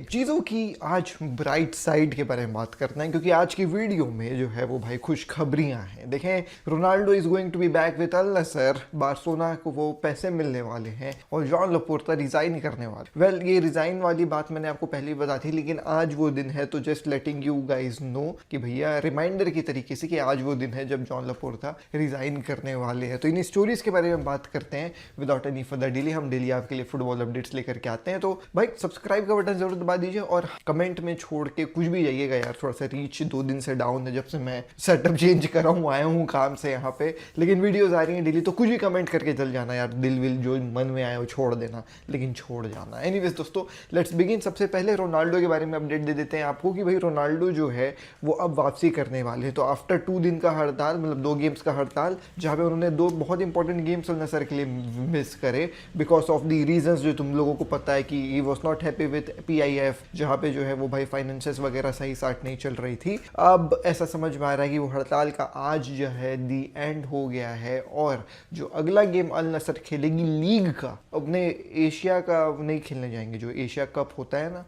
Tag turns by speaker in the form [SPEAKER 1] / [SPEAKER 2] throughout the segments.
[SPEAKER 1] चीज़ों की आज ब्राइट साइड के बारे में बात करते हैं, क्योंकि आज की वीडियो में जो है वो भाई खुशखबरियां हैं। देखें, Ronaldo is going to be back with Al Nassr, Barcelona को वो पैसे मिलने वाले हैं और जॉन लपोर्ता रिजाइन करने वाले। वेल, ये रिजाइन वाली बात मैंने आपको पहले ही बता थी, लेकिन आज वो दिन है, तो just letting you guys know कि भैया रिमाइंडर की तरीके से कि आज वो दिन है जब जॉन लपोर्ता रिजाइन करने वाले हैं। तो इन स्टोरीज के बारे में बात करते हैं विदाउट एनी फर्दर डिले। हम डेली आपके लिए फुटबॉल अपडेट्स लेकर के आते हैं, तो भाई सब्सक्राइब का बटन जरूर दबा दीजिए और कमेंट में छोड़ के कुछ भी जाइएगा यार। थोड़ा सा रीच 2 दिन से डाउन है, जब से मैं सेटअप चेंज कर रहा हूँ, आया हूँ काम से यहाँ पे, लेकिन वीडियोस आ रही हैं डेली, तो कुछ भी कमेंट करके चल जाना यार। दिल विल जो मन में आए वो छोड़ देना, लेकिन छोड़ जाना। एनीवेज दोस्तों, लेट्स बिगिन। सबसे पहले रोनाल्डो के बारे में अपडेट दे देते हैं आपको कि भाई रोनाल्डो जो है वो अब वापसी करने वाले हैं। तो आफ्टर 2 दिन का हड़ताल, मतलब 2 गेम्स का हड़ताल, जहाँ पे उन्होंने 2 बहुत इंपॉर्टेंट गेम्स अल नसर के लिए मिस करे बिकॉज ऑफ द रीजंस जो तुम लोगों को पता है कि he was not happy with PIF, जहाँ पे जो है वो भाई फाइनेंसेस वगैरह सही साथ नहीं चल रही थी। अब ऐसा समझ में आ रहा है कि वो हड़ताल का आज जो है दी एंड हो गया है और जो अगला गेम अल नसर खेलेगी लीग का, अपने एशिया का नहीं खेलने जाएंगे, जो एशिया कप होता है ना,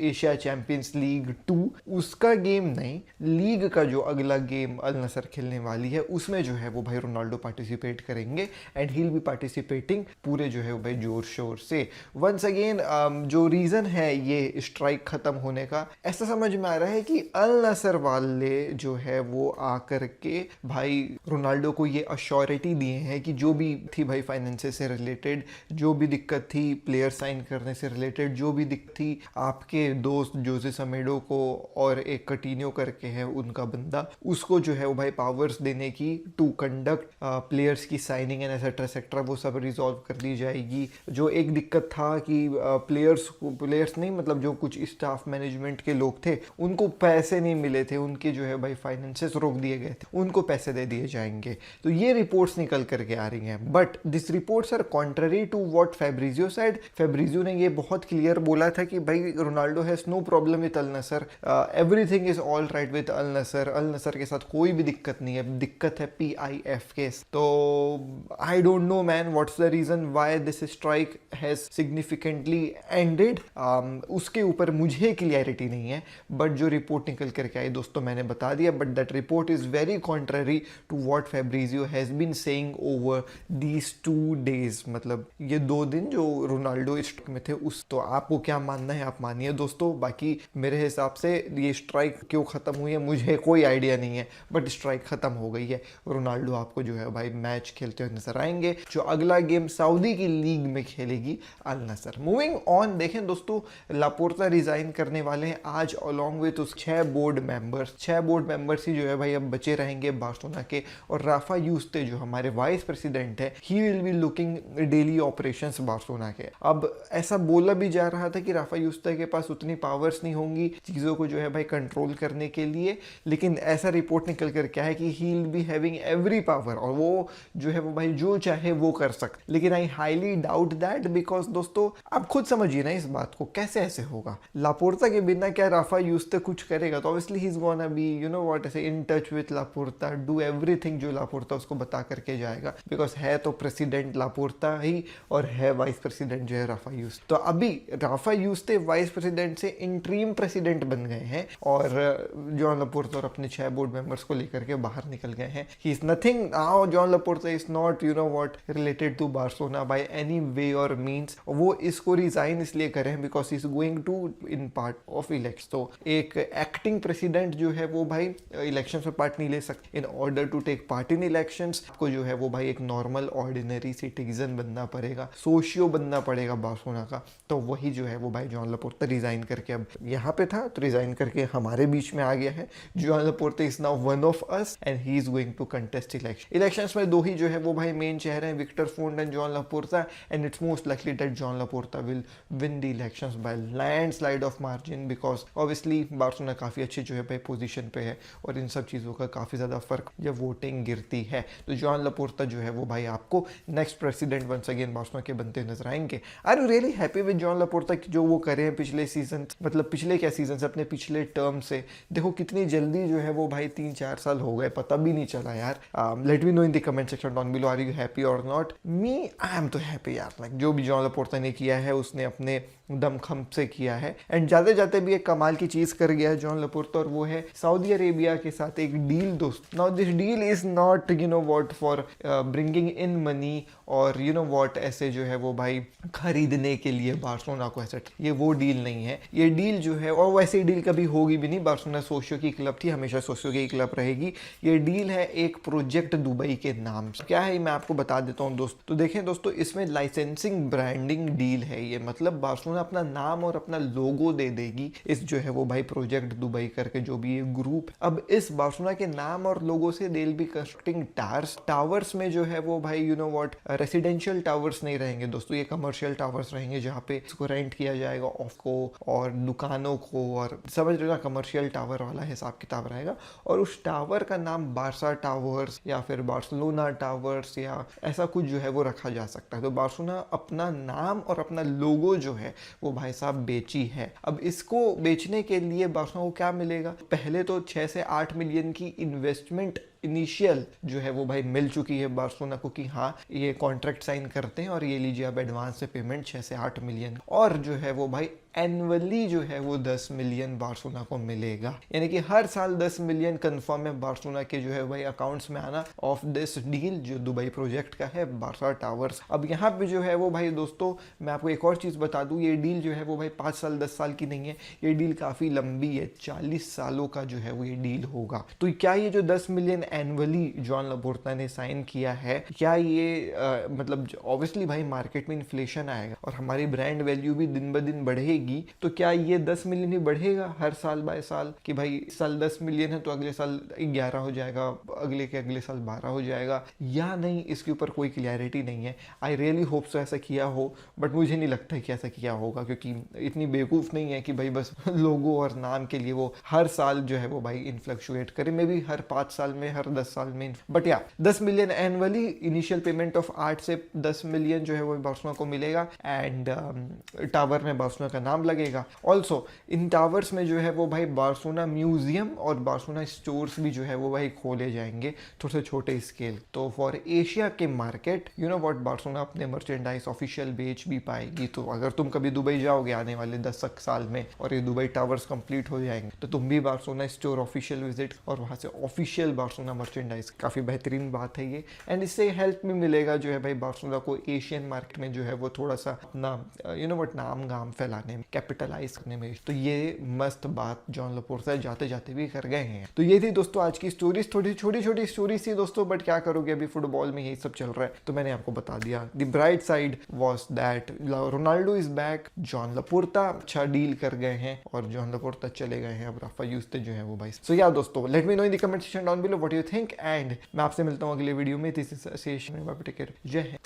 [SPEAKER 1] एशिया चैंपियंस लीग 2, उसका गेम नहीं, लीग का जो अगला गेम अल नसर खेलने वाली है उसमें जो है वो भाई रोनाल्डो पार्टिसिपेट करेंगे and he will be participating पूरे जो है वो भाई जोर शोर से। वंस अगेन जो रीजन है ये स्ट्राइक खत्म होने का, ऐसा समझ में आ रहा है कि अल नसर वाले जो है वो आकर के भाई रोनाल्डो को ये अश्योरिटी दिए हैं कि जो भी थी भाई फाइनेंसेस से रिलेटेड, जो भी दिक्कत थी प्लेयर साइन करने से रिलेटेड, जो भी दिक्कत थी आपके दोस्त जोसे समेडो को और एक कटिन्यो करके है उनका बंदा, उसको जो है वो भाई पावर्स देने की टू कंडक्ट प्लेयर्स की साइनिंग एंड एक्सेट्रा वो सब रिजॉल्व कर दी जाएगी। जो एक दिक्कत था कि प्लेयर्स नहीं, मतलब जो कुछ स्टाफ मैनेजमेंट के लोग थे उनको पैसे नहीं मिले थे, उनके जो है भाई फाइनेंसेस रोक दिए गए थे, उनको पैसे दे दिए जाएंगे। तो ये रिपोर्ट्स निकल करके आ रही हैं, but this reports are contrary to what Fabrizio said. Fabrizio ने ये बहुत क्लियर बोला था कि भाई Ronaldo has no problem with Al Nassr, everything is all right with Al Nassr, Al Nassr के साथ कोई भी दिक्कत नहीं है, दिक्कत है PIF के। तो I don't know man what's the reason why this strike has significantly ended, उसके ऊपर मुझे क्लियरिटी नहीं है, बट जो रिपोर्ट निकल करके आई दोस्तों मैंने बता दिया, but that report is very contrary to what Fabrizio has been saying over these 2 days, मतलब ये 2 दिन जो रोनाल्डो स्ट्राइक में थे उस। तो आपको क्या मानना है आप मानिए दोस्तों, बाकी मेरे हिसाब से ये स्ट्राइक क्यों खत्म हुई है मुझे कोई आइडिया नहीं है, बट स्ट्राइक खत्म हो गई है। रोनाल्डो आपको जो है भाई मैच खेलते हुए नजर आएंगे। जो अगला गेम सऊदी की लीग में खेलेगी अल नसर। मूविंग ऑन, देखें दोस्तों, लापोर्ता रिजाइन करने वाले हैं आज अलोंग विद उस 6 बोर्ड मेंबर्स ही जो है भाई अब बचे रहेंगे बार्सिलोना के, और राफा यूस्ते जो हमारे वाइस प्रेसिडेंट है, he will be looking daily operations Barcelona के। अब ऐसा बोला भी जा रहा था कि राफा यूस्ते के पास उतनी पावर्स नहीं होंगी चीजों को जो है भाई कंट्रोल करने के लिए, लेकिन ऐसा रिपोर्ट निकल कर क्या है कि he will be having every power, और वो जो है वो भाई जो चाहे वो कर सकते। लेकिन I highly doubt that, because दोस्तों आप खुद समझिए ना इस बात को, कैसे ऐसे होगा? लापोर्ता के बिना क्या राफा यूस्ते कुछ करेगा? तो obviously he is gonna be you know what ऐसे in touch with Laporta, do everything जो लापोर्ता उसको बता करके जाएगा, बिकॉज है तो प्रेसिडेंट लापोर्ता ही और है वाइस प्रेसिडेंट जो है राफा यूस्ते। तो अभी राफा यूस्ते वाइस प्रेसिडेंट से इंट्रीम प्रेसिडेंट बन गए हैं और जॉन लापोर्ता और अपने 6 बोर्ड मेंबर्स को लेकर के बाहर निकल गए हैं। He is nothing now, John Laporta is not you know what related to Barcelona by any way और मीन्स। वो इसको रिजाइन इसलिए करें because he is going to in part of election. तो एक एक्टिंग प्रेसिडेंट जो है वो भाई इलेक्शन में पार्ट नहीं ले सकते। In order to take part in elections आपको जो है वो भाई एक नॉर्मल ऑर्डिनरी सिटीजन बनना पड़ेगा, सोशियो बनना पड़ेगा बार्सिलोना का। तो वही जो है वो भाई जॉन लापोर्ता रिजाइन करके अब यहाँ पे था, तो रिजाइन करके हमारे बीच में आ गया है। John Laporta is now one of us and he is going to contest elections में 2 ही जो है वो भाई मेन चेहरे हैं, Victor Font and John Laporta, and it's most likely that John Laporta will win the elections by landslide of margin, because obviously Barcelona काफी अच्छी जो है भाई पोजीशन पे है और इन सब चीजों का काफी ज्यादा फर्क जब वोटिंग गिरती है। तो जॉन लापोर्ता जो है वो भाई आपको next president once again Barcelona के बनते नजर आएंगे। Are you really happy with John Laporta जो वो करे हैं पिछले सीजन, मतलब पिछले क्या सीजन से, अपने पिछले टर्म से? देखो कितनी जल्दी जो है वो भाई 3-4 साल हो गए, पता भी नहीं चला यार। Let me know in the comment section down below, are you happy और नॉट? मी आई एम तो हैप्पी यार, लाइक जो भी जॉन लापोर्ता ने किया है उसने अपने द दमखम से किया है। एंड जाते जाते भी एक कमाल की चीज कर गया है जॉन लपोर्ता, और वो है सऊदी अरेबिया के साथ एक डील दोस्त। Now this deal is not you know what for bringing in money और यू नो व्हाट ऐसे जो है वो भाई खरीदने के लिए बार्सिलोना को ऐसे, ये वो डील नहीं है। ये डील जो है, और वैसे डील कभी होगी भी नहीं, बार्सिलोना सोशियो की क्लब थी, हमेशा सोशियो की क्लब रहेगी। ये डील है एक प्रोजेक्ट दुबई के नाम से। क्या है मैं आपको बता देता हूँ दोस्त। तो देखें दोस्तों, इसमें लाइसेंसिंग ब्रांडिंग डील है ये, मतलब बार्सिलोना अपना नाम और अपना लोगो दे देगी इस जो है वो भाई प्रोजेक्ट दुबई करके जो भी ये ग्रुप। अब इस बार्सिलोना के नाम और लोगो से they will be constructing towers में जो है वो भाई you know what residential towers नहीं रहेंगे दोस्तों, ये कमर्शियल टावर्स रहेंगे जहाँ पे इसको रेंट किया जाएगा ऑफ को और दुकानों को, और समझ रहे हो ना, कमर्शियल टावर वाला हिसाब किताब रहेगा। और उस टावर का नाम बारसा टावर्स या फिर बार्सिलोना टावर्स या ऐसा कुछ जो है वो रखा जा सकता है। तो बार्सिलोना अपना नाम और अपना लोगो जो है वो भाई साहब बेची है। अब इसको बेचने के लिए बार्सिलोना को क्या मिलेगा? पहले तो 6 से 8 मिलियन की इन्वेस्टमेंट इनिशियल जो है वो भाई मिल चुकी है बार्सिलोना को कि हाँ ये कॉन्ट्रैक्ट साइन करते हैं और ये लीजिए आप एडवांस से पेमेंट 6 से 8 मिलियन, और जो है वो भाई एनुअली जो है वो 10 मिलियन बार्सिलोना को मिलेगा। यानी कि हर साल 10 मिलियन कंफर्म है बार्सिलोना के जो है भाई अकाउंट्स में आना ऑफ दिस डील जो दुबई प्रोजेक्ट का है बारसा टावर्स। अब यहाँ पे जो है वो भाई दोस्तों मैं आपको एक और चीज़ बता दूँ, ये डील जो है वो भाई 5 साल 10 साल की नहीं है, ये डील काफ़ी लंबी है, 40 सालों का जो है वो ये डील होगा। तो क्या ये जो 10 मिलियन एनुअली जॉन लपोर्ता ने साइन किया है, क्या ये मतलब ऑब्वियसली भाई मार्केट में इन्फ्लेशन आएगा और हमारी ब्रांड वैल्यू भी दिन ब दिन बढ़ेगी, तो क्या ये 10 मिलियन ही बढ़ेगा हर साल बाय साल कि भाई इस साल 10 मिलियन है तो अगले साल 11 हो जाएगा, अगले के अगले साल 12 हो जाएगा या नहीं, इसके ऊपर कोई क्लैरिटी नहीं है। आई रियली होप सो ऐसा किया हो, बट मुझे नहीं लगता है कि ऐसा किया होगा, क्योंकि इतनी बेवकूफ़ नहीं है कि भाई बस लोगो और नाम के लिए वो हर साल जो है वो भाई इन्फ्लक्चुएट करे, मे बी हर 5 साल में, हर 10 साल में। बट या 10 million annually, initial payment of 8 से 10 मिलियन जो है वो बार्सिलोना को मिलेगा, एंड टावर में बार्सिलोना का नाम लगेगा। ऑल्सो इन टावर्स में जो है वो भाई बार्सिलोना म्यूजियम और बार्सिलोना स्टोर्स भी जो है वो भाई खोले जाएंगे, थोड़े से छोटे स्केल। तो फॉर एशिया के market you know what Barcelona अपने मर्चेंडाइज ऑफिशियल बेच भी पाएगी। तो अगर तुम कभी दुबई जाओगे आने वाले 10 साल में और ये दुबई टावर्स कंप्लीट हो जाएंगे तो तुम भी बार्सिलोना स्टोर ऑफिशियल विजिट और वहाँ से ऑफिशियल बार्सिलोना मर्चेंडाइज, काफ़ी बेहतरीन बात है ये। एंड इससे हेल्प भी मिलेगा जो है भाई बार्सिलोना को एशियन मार्केट में जो है वो थोड़ा सा अपना यू नो व्हाट नाम गाम फैलाने में, कैपिटलाइज करने में। तो ये मस्त बात जॉन लपोर्ता जाते जाते भी कर गए हैं। तो ये थी दोस्तों आज की स्टोरीज, थोड़ी छोटी छोटी स्टोरीज थी दोस्तों, बट क्या करोगे अभी फुटबॉल में यही सब चल रहा है तो मैंने आपको बता दिया। The bright side was that Ronaldo is back, Joan Laporta अच्छा डील कर गए हैं और जॉन लपोर्ता चले गए हैं, अब राफा यूस्ते जो है वो भाई। सो या दोस्तों late me know in the comment section down below what you think, and मैं आपसे मिलता हूँ अगले वीडियो में। दिस इज शेष, जय हिंद।